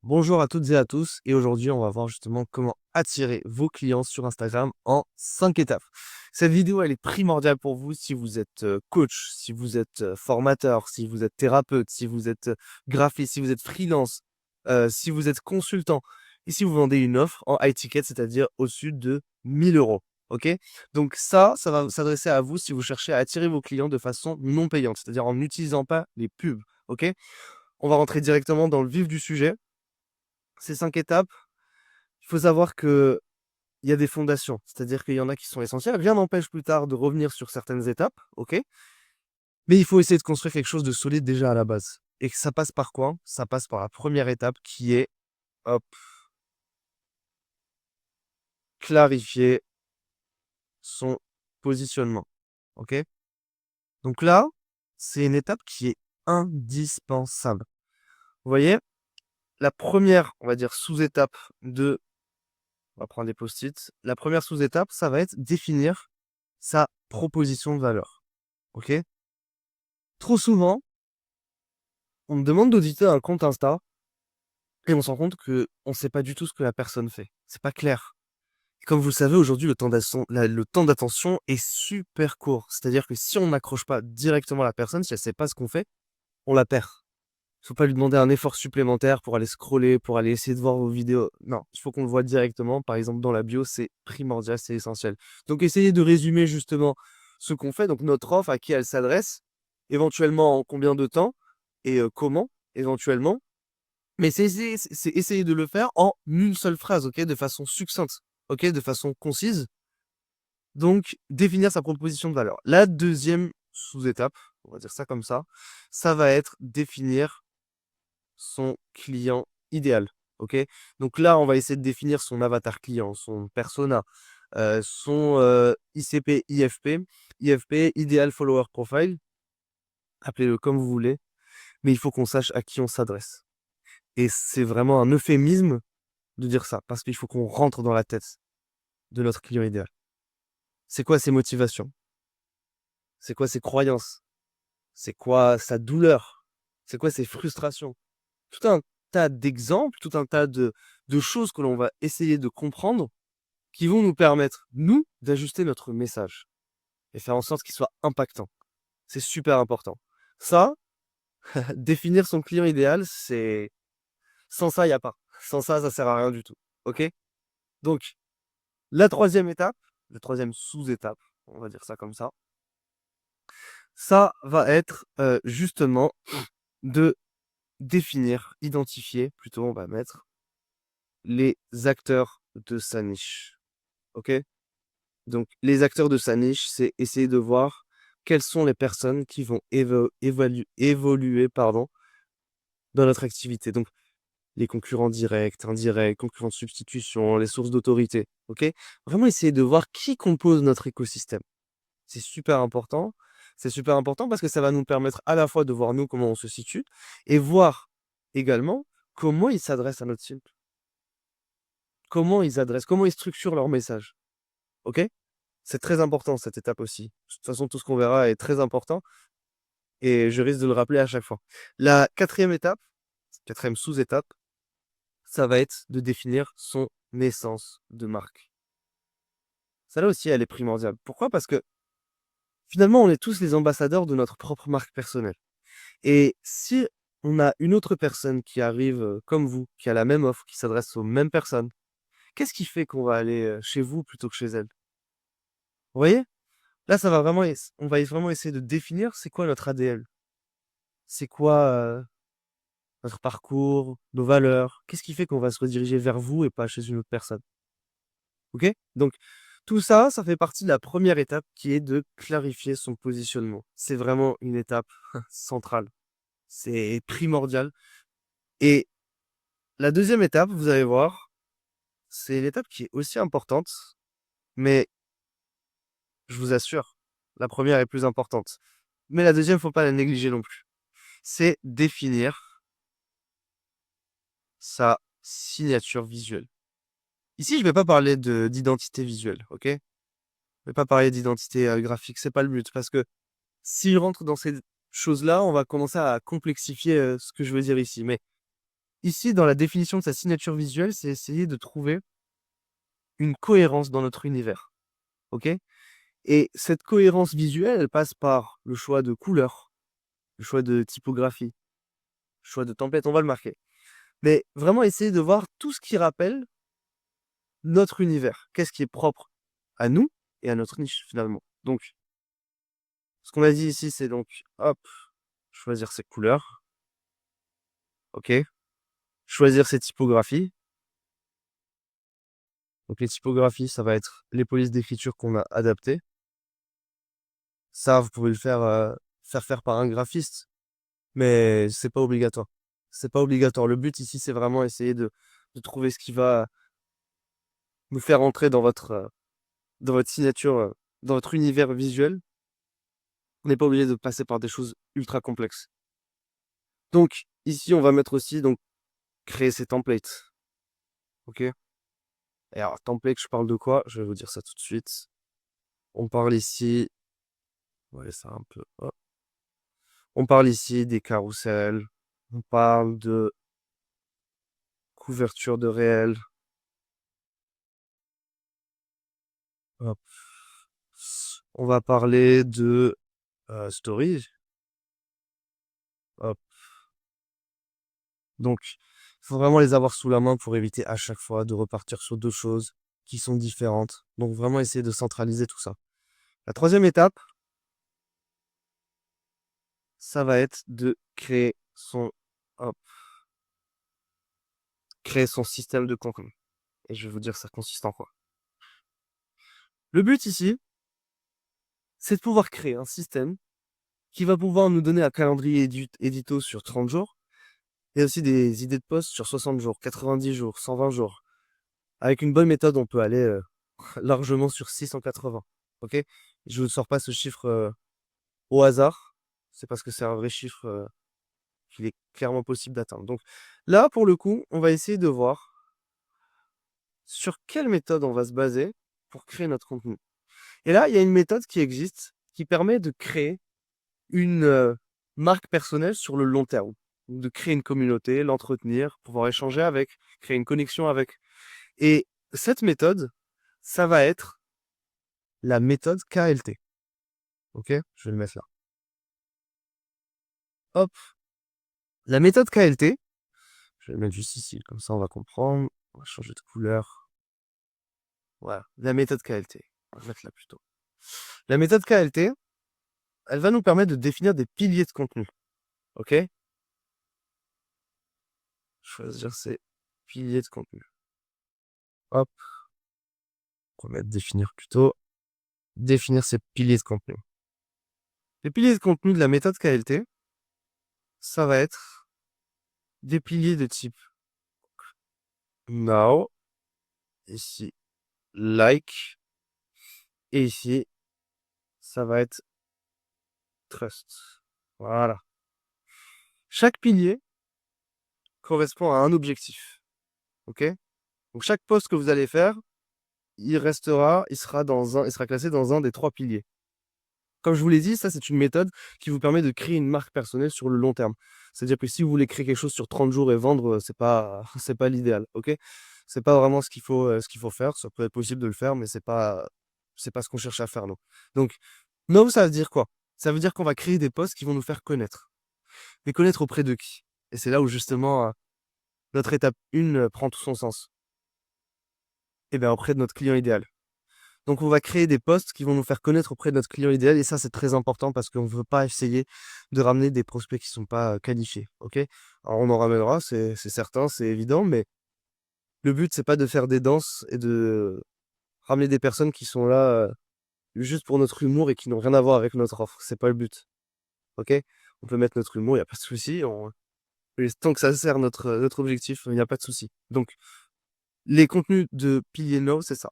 Bonjour à toutes et à tous, et aujourd'hui on va voir justement comment attirer vos clients sur Instagram en 5 étapes. Cette vidéo elle est primordiale pour vous si vous êtes coach, si vous êtes formateur, si vous êtes thérapeute, si vous êtes graphiste, si vous êtes freelance, si vous êtes consultant, et si vous vendez une offre en high ticket, c'est-à-dire au-dessus de 1 000 euros. Ok? Donc ça va s'adresser à vous si vous cherchez à attirer vos clients de façon non payante, c'est-à-dire en n'utilisant pas les pubs. Ok? On va rentrer directement dans le vif du sujet. Ces 5 étapes, il faut savoir qu'il y a des fondations, c'est-à-dire qu'il y en a qui sont essentielles. Rien n'empêche plus tard de revenir sur certaines étapes, OK? Mais il faut essayer de construire quelque chose de solide déjà à la base. Et que ça passe par quoi? Ça passe par la première étape qui est, hop, clarifier son positionnement, OK? Donc là, c'est une étape qui est indispensable. Vous voyez? La première, on va dire, sous-étape de on va prendre des post-it. La première sous-étape, ça va être définir sa proposition de valeur. OK? Trop souvent, on me demande d'auditer un compte Insta et on se rend compte qu'on ne sait pas du tout ce que la personne fait. C'est pas clair. Et comme vous le savez, aujourd'hui, le temps d'attention est super court. C'est-à-dire que si on n'accroche pas directement la personne, si elle sait pas ce qu'on fait, on la perd. Il faut pas lui demander un effort supplémentaire pour aller scroller, pour aller essayer de voir vos vidéos. Non, il faut qu'on le voit directement. Par exemple, dans la bio, c'est primordial, c'est essentiel. Donc, essayez de résumer justement ce qu'on fait, donc notre offre, à qui elle s'adresse, éventuellement en combien de temps et comment, éventuellement. Mais c'est essayer de le faire en une seule phrase, ok, de façon succincte, ok, de façon concise. Donc, définir sa proposition de valeur. La deuxième sous-étape, on va dire ça comme ça va être définir son client idéal. OK? Donc là, on va essayer de définir son avatar client, son persona, son ICP, IFP. IFP, Ideal Follower Profile, appelez-le comme vous voulez, mais il faut qu'on sache à qui on s'adresse. Et c'est vraiment un euphémisme de dire ça, parce qu'il faut qu'on rentre dans la tête de notre client idéal. C'est quoi ses motivations? C'est quoi ses croyances? C'est quoi sa douleur? C'est quoi ses frustrations? Tout un tas d'exemples, tout un tas de choses que l'on va essayer de comprendre qui vont nous permettre, nous, d'ajuster notre message et faire en sorte qu'il soit impactant. C'est super important. Ça, définir son client idéal, c'est sans ça, il y a pas. Sans ça, ça sert à rien du tout. OK? Donc, la troisième étape, la troisième sous-étape, on va dire ça comme ça va être justement de définir, identifier, plutôt on va mettre les acteurs de sa niche. OK? Donc, les acteurs de sa niche, c'est essayer de voir quelles sont les personnes qui vont évoluer pardon, dans notre activité. Donc, les concurrents directs, indirects, concurrents de substitution, les sources d'autorité. OK? Vraiment essayer de voir qui compose notre écosystème. C'est super important. C'est super important parce que ça va nous permettre à la fois de voir nous comment on se situe et voir également comment ils s'adressent à notre cible. Comment ils structurent leur message. OK? C'est très important cette étape aussi. De toute façon, tout ce qu'on verra est très important et je risque de le rappeler à chaque fois. La quatrième étape, quatrième sous-étape, ça va être de définir son essence de marque. Ça là aussi, elle est primordiale. Pourquoi? Parce que finalement, on est tous les ambassadeurs de notre propre marque personnelle. Et si on a une autre personne qui arrive comme vous, qui a la même offre, qui s'adresse aux mêmes personnes, qu'est-ce qui fait qu'on va aller chez vous plutôt que chez elle? Vous voyez? Là, ça va vraiment, on va vraiment essayer de définir c'est quoi notre ADL. C'est quoi notre parcours, nos valeurs. Qu'est-ce qui fait qu'on va se rediriger vers vous et pas chez une autre personne? OK? Donc tout ça, ça fait partie de la première étape qui est de clarifier son positionnement. C'est vraiment une étape centrale. C'est primordial. Et la deuxième étape, vous allez voir, c'est l'étape qui est aussi importante, mais je vous assure, la première est plus importante. Mais la deuxième, faut pas la négliger non plus. C'est définir sa signature visuelle. Ici, je vais pas parler d'identité visuelle, OK? Je vais pas parler d'identité graphique, c'est pas le but. Parce que si je rentre dans ces choses-là, on va commencer à complexifier ce que je veux dire ici. Mais ici, dans la définition de sa signature visuelle, c'est essayer de trouver une cohérence dans notre univers. OK? Et cette cohérence visuelle, elle passe par le choix de couleurs, le choix de typographie, le choix de template, on va le marquer. Mais vraiment essayer de voir tout ce qui rappelle notre univers. Qu'est-ce qui est propre à nous et à notre niche, finalement. Donc, ce qu'on a dit ici, c'est donc, hop, choisir ses couleurs. OK? Choisir ses typographies. Donc, les typographies, ça va être les polices d'écriture qu'on a adaptées. Ça, vous pouvez le faire par un graphiste, mais c'est pas obligatoire. C'est pas obligatoire. Le but ici, c'est vraiment essayer de trouver ce qui va nous faire entrer dans votre signature, dans votre univers visuel. On n'est pas obligé de passer par des choses ultra complexes. Donc, ici, on va mettre aussi, donc, créer ses templates. OK? Et alors, template, je parle de quoi? Je vais vous dire ça tout de suite. On parle ici, on va laisser ça un peu, hop. On parle ici des carousels. On parle de couverture de réel. Hop. On va parler de story. Hop. Donc, il faut vraiment les avoir sous la main pour éviter à chaque fois de repartir sur 2 choses qui sont différentes. Donc vraiment essayer de centraliser tout ça. La 3e étape, ça va être de hop, créer son système de contenu. Et je vais vous dire ça consiste en quoi. Le but ici, c'est de pouvoir créer un système qui va pouvoir nous donner un calendrier édito sur 30 jours et aussi des idées de posts sur 60 jours, 90 jours, 120 jours. Avec une bonne méthode, on peut aller largement sur 680. OK? Je ne sors pas ce chiffre au hasard. C'est parce que c'est un vrai chiffre qu'il est clairement possible d'atteindre. Donc là, pour le coup, on va essayer de voir sur quelle méthode on va se baser pour créer notre contenu. Et là, il y a une méthode qui existe qui permet de créer une marque personnelle sur le long terme. De créer une communauté, l'entretenir, pouvoir échanger avec, créer une connexion avec. Et cette méthode, ça va être la méthode KLT. OK? Je vais le mettre là. Hop. La méthode KLT, je vais le mettre juste ici, comme ça on va comprendre. On va changer de couleur. Voilà, la méthode KLT. On va le mettre là plutôt. La méthode KLT, elle va nous permettre de définir des piliers de contenu. OK? Choisir ces piliers de contenu. Hop. On va mettre définir plutôt. Définir ces piliers de contenu. Les piliers de contenu de la méthode KLT, ça va être des piliers de type now, ici like, et ici, ça va être trust. Voilà. Chaque pilier correspond à un objectif. OK? Donc chaque post que vous allez faire, il sera classé dans un des 3 piliers. Comme je vous l'ai dit, ça c'est une méthode qui vous permet de créer une marque personnelle sur le long terme. C'est-à-dire que si vous voulez créer quelque chose sur 30 jours et vendre, c'est pas c'est pas l'idéal, OK? C'est pas vraiment ce qu'il faut faire. Ça peut être possible de le faire, mais c'est pas ce qu'on cherche à faire, nous. Donc, know, ça veut dire quoi? Ça veut dire qu'on va créer des posts qui vont nous faire connaître. Mais connaître auprès de qui? Et c'est là où justement, notre étape 1 prend tout son sens. Et bien auprès de notre client idéal. Donc on va créer des posts qui vont nous faire connaître auprès de notre client idéal et ça c'est très important parce qu'on ne veut pas essayer de ramener des prospects qui ne sont pas qualifiés. OK? Alors on en ramènera, c'est certain, c'est évident, mais le but c'est pas de faire des danses et de ramener des personnes qui sont là juste pour notre humour et qui n'ont rien à voir avec notre offre. C'est pas le but. OK? On peut mettre notre humour, il n'y a pas de souci. Tant que ça sert notre objectif, il n'y a pas de souci. Donc les contenus de pilier no, c'est ça.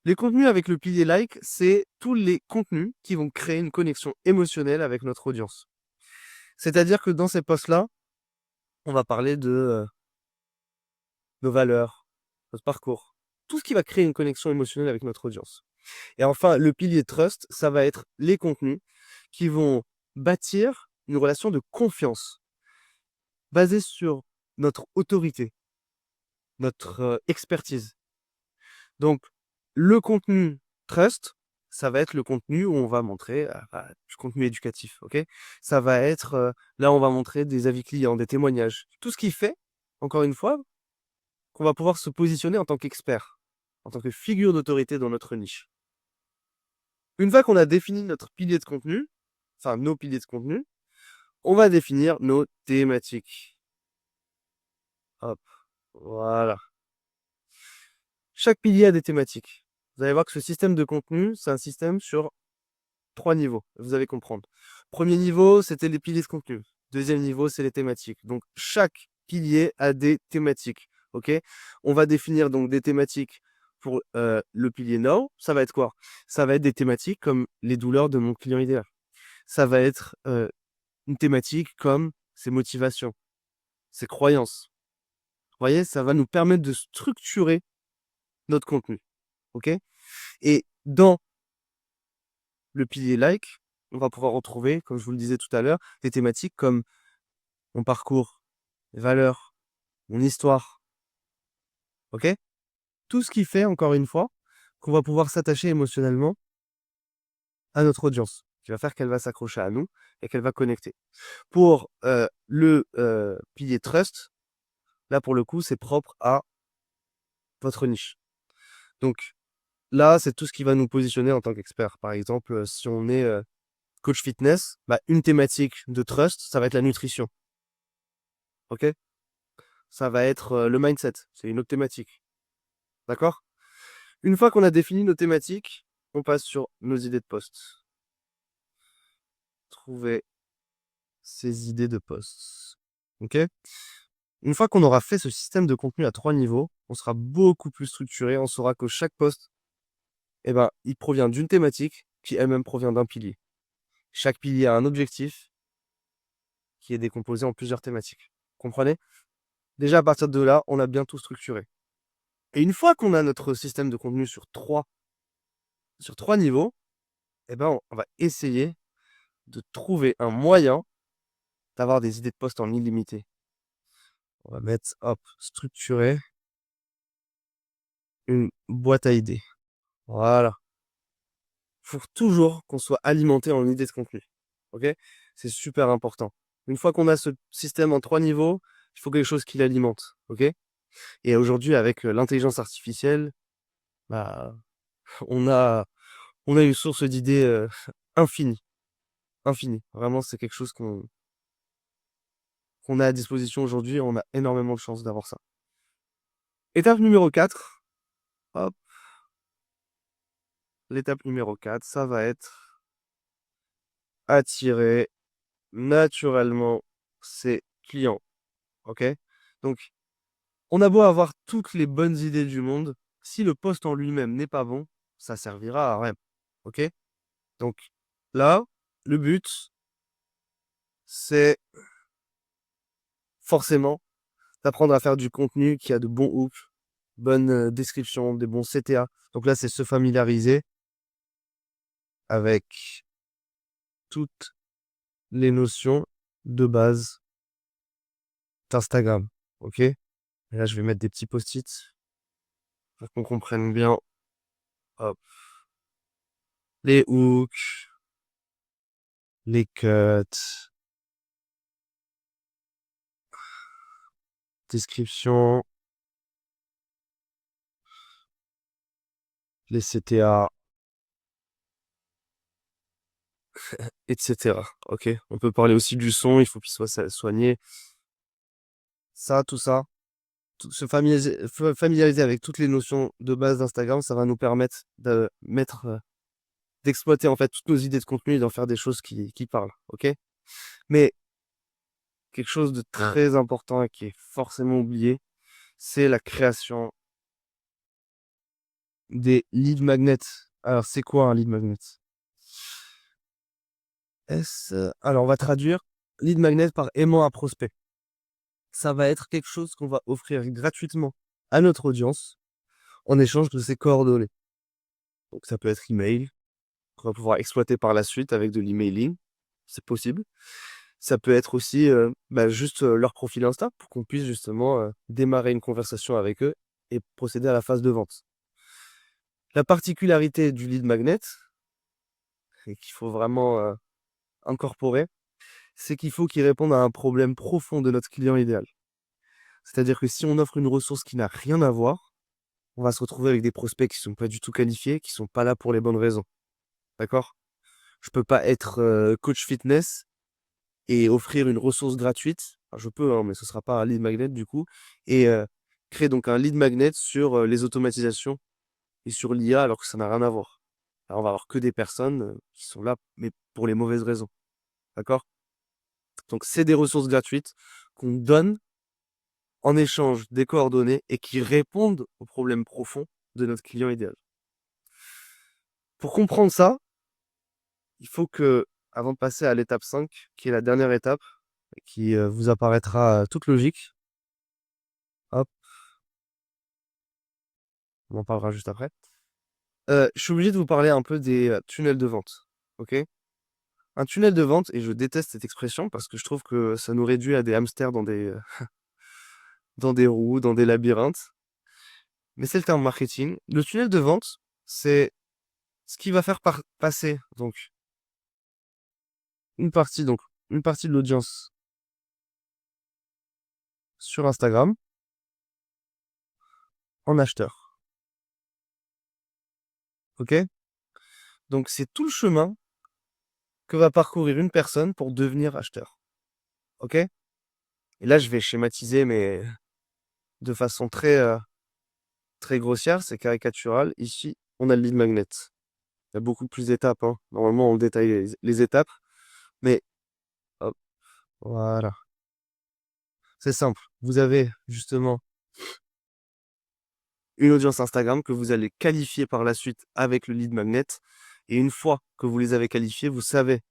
Les contenus avec le pilier like, c'est tous les contenus qui vont créer une connexion émotionnelle avec notre audience. C'est-à-dire que dans ces posts-là, on va parler de nos valeurs, notre parcours, tout ce qui va créer une connexion émotionnelle avec notre audience. Et enfin, le pilier trust, ça va être les contenus qui vont bâtir une relation de confiance basée sur notre autorité, notre expertise. Donc, le contenu trust, ça va être le contenu où on va montrer du contenu éducatif, ok? Ça va être, là, on va montrer des avis clients, des témoignages. Tout ce qui fait, encore une fois, qu'on va pouvoir se positionner en tant qu'expert, en tant que figure d'autorité dans notre niche. Une fois qu'on a défini notre pilier de contenu, enfin nos piliers de contenu, on va définir nos thématiques. Hop, voilà. Chaque pilier a des thématiques. Vous allez voir que ce système de contenu, c'est un système sur 3 niveaux. Vous allez comprendre. Premier niveau, c'était les piliers de contenu. Deuxième niveau, c'est les thématiques. Donc, chaque pilier a des thématiques. OK? On va définir donc des thématiques pour le pilier Now. Ça va être quoi? Ça va être des thématiques comme les douleurs de mon client idéal. Ça va être une thématique comme ses motivations, ses croyances. Vous voyez, ça va nous permettre de structurer notre contenu. OK? Et dans le pilier like, on va pouvoir retrouver, comme je vous le disais tout à l'heure, des thématiques comme mon parcours, mes valeurs, mon histoire. OK? Tout ce qui fait, encore une fois, qu'on va pouvoir s'attacher émotionnellement à notre audience, qui va faire qu'elle va s'accrocher à nous et qu'elle va connecter. Pour le pilier trust, là, pour le coup, c'est propre à votre niche. Donc, là, c'est tout ce qui va nous positionner en tant qu'expert. Par exemple, si on est coach fitness, bah, une thématique de trust, ça va être la nutrition. OK? Ça va être le mindset. C'est une autre thématique. D'accord? Une fois qu'on a défini nos thématiques, on passe sur nos idées de poste. Trouver ces idées de poste. OK? Une fois qu'on aura fait ce système de contenu à 3 niveaux, on sera beaucoup plus structuré. On saura que chaque poste, eh ben, il provient d'une thématique qui elle-même provient d'un pilier. Chaque pilier a un objectif qui est décomposé en plusieurs thématiques. Comprenez? Déjà, à partir de là, on a bien tout structuré. Et une fois qu'on a notre système de contenu sur trois niveaux, eh ben, on va essayer de trouver un moyen d'avoir des idées de poste en illimité. On va mettre, hop, structurer une boîte à idées. Voilà. Faut toujours qu'on soit alimenté en idées de contenu. OK? C'est super important. Une fois qu'on a ce système en 3 niveaux, il faut quelque chose qui l'alimente. OK? Et aujourd'hui, avec l'intelligence artificielle, bah, on a, on a une source d'idées infinie. Infinie. Vraiment, c'est quelque chose qu'on a à disposition aujourd'hui. On a énormément de chance d'avoir ça. Étape numéro 4. Hop. L'étape numéro 4, ça va être attirer naturellement ses clients. OK? Donc, on a beau avoir toutes les bonnes idées du monde, si le poste en lui-même n'est pas bon, ça servira à rien. OK? Donc là, le but, c'est forcément d'apprendre à faire du contenu qui a de bons hooks, bonnes descriptions, des bons CTA. Donc là, c'est se familiariser avec toutes les notions de base d'Instagram. OK? Et là, je vais mettre des petits post-it pour qu'on comprenne bien. Hop. Les hooks, les cuts, description, les CTA, etc. OK? On peut parler aussi du son, il faut qu'il soit soigné. Ça, tout ça, se familiariser avec toutes les notions de base d'Instagram, ça va nous permettre de mettre, d'exploiter en fait toutes nos idées de contenu et d'en faire des choses qui parlent. OK? Mais quelque chose de très important et qui est forcément oublié, c'est la création des lead magnets. Alors, c'est quoi un lead magnet? Alors, on va traduire lead magnet par aimant à prospect. Ça va être quelque chose qu'on va offrir gratuitement à notre audience en échange de ses coordonnées. Donc, ça peut être email, qu'on va pouvoir exploiter par la suite avec de l'emailing. C'est possible. Ça peut être aussi juste leur profil Insta pour qu'on puisse justement démarrer une conversation avec eux et procéder à la phase de vente. La particularité du lead magnet, et qu'il faut vraiment incorporer, c'est qu'il faut qu'il réponde à un problème profond de notre client idéal. C'est-à-dire que si on offre une ressource qui n'a rien à voir, on va se retrouver avec des prospects qui sont pas du tout qualifiés, qui sont pas là pour les bonnes raisons. D'accord? Je peux pas être coach fitness et offrir une ressource gratuite. Enfin, je peux, hein, mais ce sera pas un lead magnet du coup. Et créer donc un lead magnet sur les automatisations et sur l'IA alors que ça n'a rien à voir. Alors, on va avoir que des personnes qui sont là, mais pour les mauvaises raisons. D'accord? Donc, c'est des ressources gratuites qu'on donne en échange des coordonnées et qui répondent aux problèmes profonds de notre client idéal. Pour comprendre ça, il faut que, avant de passer à l'étape 5, qui est la dernière étape, qui vous apparaîtra toute logique, hop, on en parlera juste après. Je suis obligé de vous parler un peu des tunnels de vente. Ok? Un tunnel de vente, et je déteste cette expression parce que je trouve que ça nous réduit à des hamsters dans des roues, dans des labyrinthes. Mais c'est le terme marketing. Le tunnel de vente, c'est ce qui va faire passer donc une partie, donc une partie de l'audience sur Instagram en acheteur. Ok? Donc c'est tout le chemin que va parcourir une personne pour devenir acheteur. Ok? Et là, je vais schématiser, mais de façon très grossière, c'est caricatural. Ici, on a le lead magnet. Il y a beaucoup plus d'étapes, hein. Normalement, on détaille les étapes, mais hop, voilà. C'est simple. Vous avez justement une audience Instagram que vous allez qualifier par la suite avec le lead magnet. Et une fois que vous les avez qualifiés, vous savez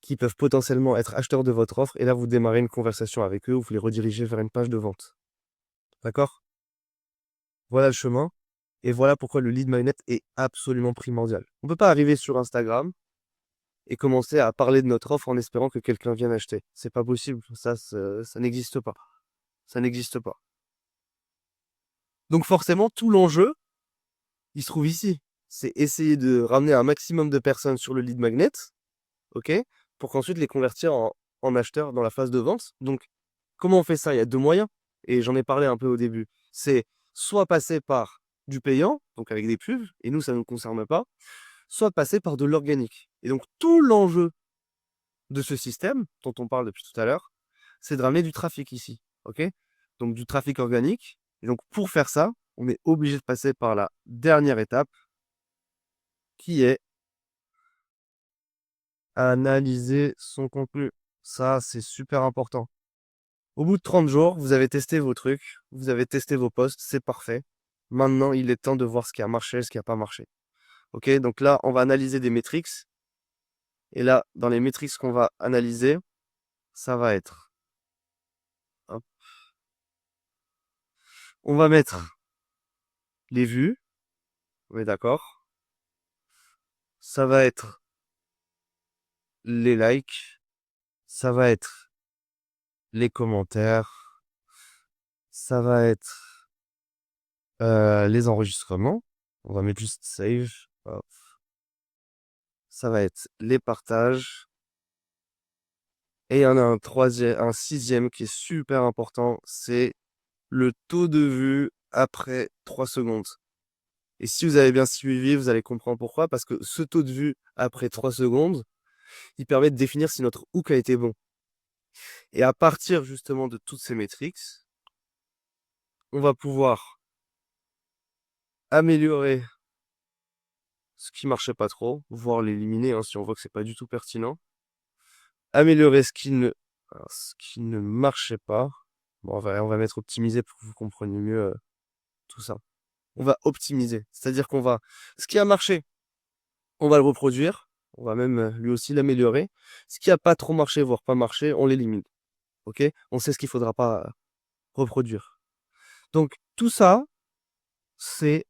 qu'ils peuvent potentiellement être acheteurs de votre offre. Et là, vous démarrez une conversation avec eux, vous les redirigez vers une page de vente. D'accord? Voilà le chemin. Et voilà pourquoi le lead magnet est absolument primordial. On ne peut pas arriver sur Instagram et commencer à parler de notre offre en espérant que quelqu'un vienne acheter. C'est pas possible. Ça n'existe pas. Ça n'existe pas. Donc forcément, tout l'enjeu, il se trouve ici. C'est essayer de ramener un maximum de personnes sur le lead magnet, ok, pour qu'ensuite les convertir en acheteurs dans la phase de vente. Donc, comment on fait ça? Il y a deux moyens, et j'en ai parlé un peu au début. C'est soit passer par du payant, donc avec des pubs, et nous, ça ne nous concerne pas, soit passer par de l'organique. Et donc, tout l'enjeu de ce système, dont on parle depuis tout à l'heure, c'est de ramener du trafic ici, ok? Donc, du trafic organique. Et donc, pour faire ça, on est obligé de passer par la dernière étape, qui est analyser son contenu. Ça, c'est super important. Au bout de 30 jours, vous avez testé vos trucs, vous avez testé vos posts, c'est parfait. Maintenant, il est temps de voir ce qui a marché, ce qui n'a pas marché. Ok, donc là, on va analyser des métriques. Et là, dans les métriques qu'on va analyser, ça va être, hop, on va mettre les vues, on est d'accord. Ça va être les likes, ça va être les commentaires, ça va être les enregistrements. On va mettre juste save. Hop. Ça va être les partages. Et il y en a un sixième qui est super important, c'est le taux de vue après 3 secondes. Et si vous avez bien suivi, vous allez comprendre pourquoi, parce que ce taux de vue après 3 secondes, il permet de définir si notre hook a été bon. Et à partir justement de toutes ces métriques, on va pouvoir améliorer ce qui marchait pas trop, voire l'éliminer hein, si on voit que c'est pas du tout pertinent. Améliorer ce qui ne marchait pas. Bon, on va mettre optimiser pour que vous compreniez mieux tout ça. On va optimiser. C'est-à-dire qu'on va, ce qui a marché, on va le reproduire. On va même lui aussi l'améliorer. Ce qui a pas trop marché, voire pas marché, on l'élimine. Ok? On sait ce qu'il faudra pas reproduire. Donc, tout ça, c'est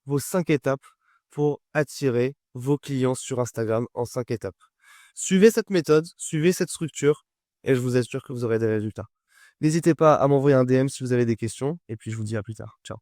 vos 5 étapes pour attirer vos clients sur Instagram en 5 étapes. Suivez cette méthode, suivez cette structure et je vous assure que vous aurez des résultats. N'hésitez pas à m'envoyer un DM si vous avez des questions et puis je vous dis à plus tard. Ciao.